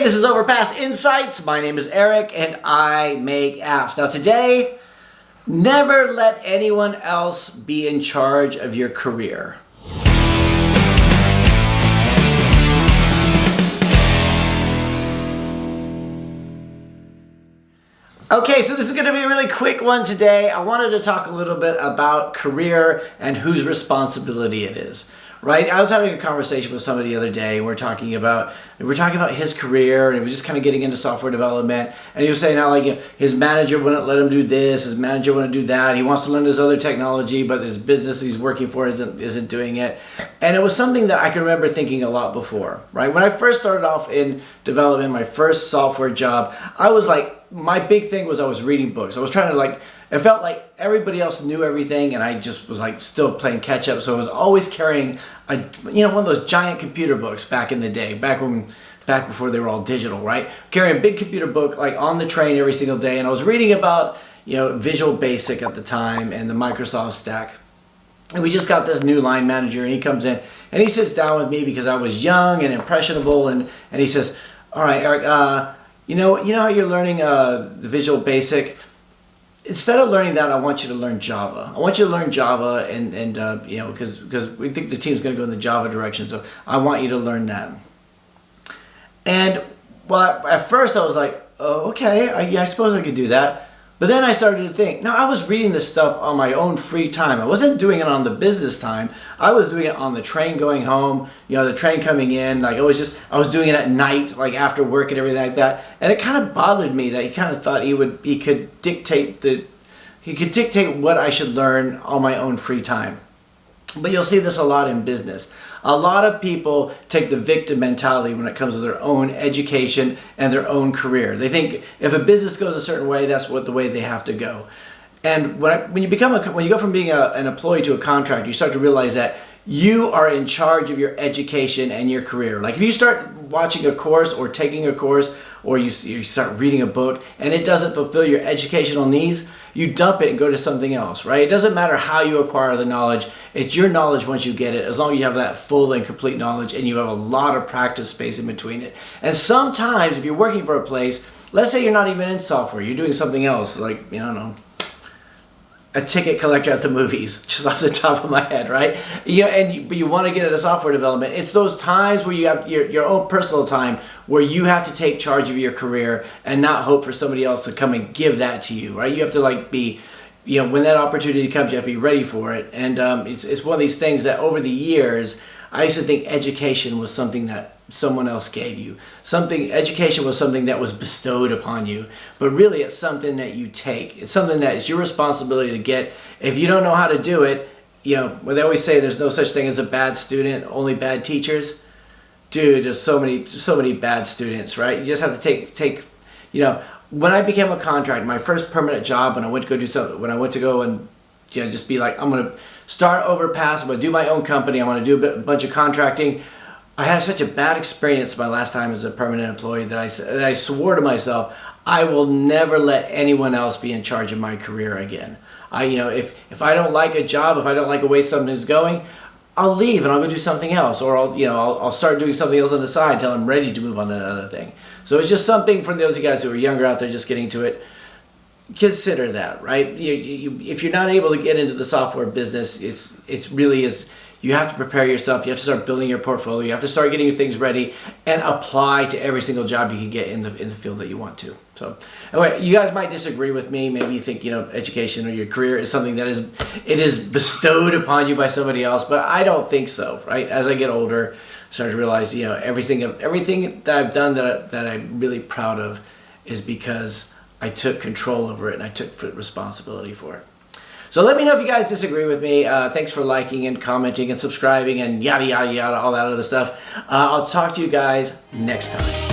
this is Overpass Insights. My name is Eric and I make apps. Now today, never let anyone else be in charge of your career. Okay, so this is going to be a really quick one today. I wanted to talk a little bit about career and whose responsibility it is. Right? I was having a conversation with somebody the other day. We're talking about his career, and he was just kind of getting into software development. And he was saying how his manager wouldn't let him do this, his manager wouldn't do that. He wants to learn this other technology, but his business he's working for isn't doing it. And it was something that I can remember thinking a lot before. Right? When I first started off in development, my first software job, I was like, my big thing was I was reading books. I was trying to it felt like everybody else knew everything and I just was still playing catch up. So I was always carrying one of those giant computer books back in the day, back before they were all digital, right? Carrying a big computer book on the train every single day, and I was reading about Visual Basic at the time and the Microsoft stack. And we just got this new line manager, and he comes in and he sits down with me because I was young and impressionable, and he says, "All right, Eric, you know how you're learning the Visual Basic? Instead of learning that, I want you to learn Java. I want you to learn Java, and because we think the team's going to go in the Java direction, so I want you to learn that." And well, at first I was like, "Oh, okay, I suppose I could do that." But then I started to think, no, I was reading this stuff on my own free time. I wasn't doing it on the business time. I was doing it on the train going home, the train coming in. I was doing it at night, after work and everything like that. And it kind of bothered me that he kind of thought he could dictate what I should learn on my own free time. But you'll see this a lot in business. A lot of people take the victim mentality when it comes to their own education and their own career. They think if a business goes a certain way, that's the way they have to go. And when you go from being an employee to a contractor, you start to realize that you are in charge of your education and your career. If you start watching a course or taking a course, or you start reading a book and it doesn't fulfill your educational needs, you dump it and go to something else, right? It doesn't matter how you acquire the knowledge. It's your knowledge once you get it, as long as you have that full and complete knowledge and you have a lot of practice space in between it. And sometimes if you're working for a place, let's say you're not even in software, you're doing something else, I don't know, a ticket collector at the movies, just off the top of my head, right? But you want to get into software development. It's those times where you have your own personal time where you have to take charge of your career and not hope for somebody else to come and give that to you, right? You have to be, when that opportunity comes, you have to be ready for it. And it's one of these things that over the years, I used to think education was something that someone else gave you. Education was something that was bestowed upon you, but really it's something that you take. It's something that is your responsibility to get. If you don't know how to do it, well, they always say there's no such thing as a bad student, only bad teachers. Dude, there's so many bad students, right? You just have to take. When I became a contractor, my first permanent job, when I went to go and just be I'm going to start Overpass, I'm going to do my own company, I'm going to do a bunch of contracting. I had such a bad experience my last time as a permanent employee that I swore to myself, I will never let anyone else be in charge of my career again. If I don't like a job, if I don't like the way something's going, I'll leave and I'll go do something else, or I'll start doing something else on the side until I'm ready to move on to another thing. So it's just something for those of you guys who are younger out there just getting to it. Consider that, right? If you're not able to get into the software business, it's really is. You have to prepare yourself. You have to start building your portfolio. You have to start getting your things ready and apply to every single job you can get in the field that you want to. So anyway, you guys might disagree with me. Maybe you think education or your career is something that is bestowed upon you by somebody else, but I don't think so. Right? As I get older, I start to realize everything that I've done that I'm really proud of is because I took control over it and I took responsibility for it. So let me know if you guys disagree with me. Thanks for liking and commenting and subscribing and yada, yada, yada, all that other stuff. I'll talk to you guys next time.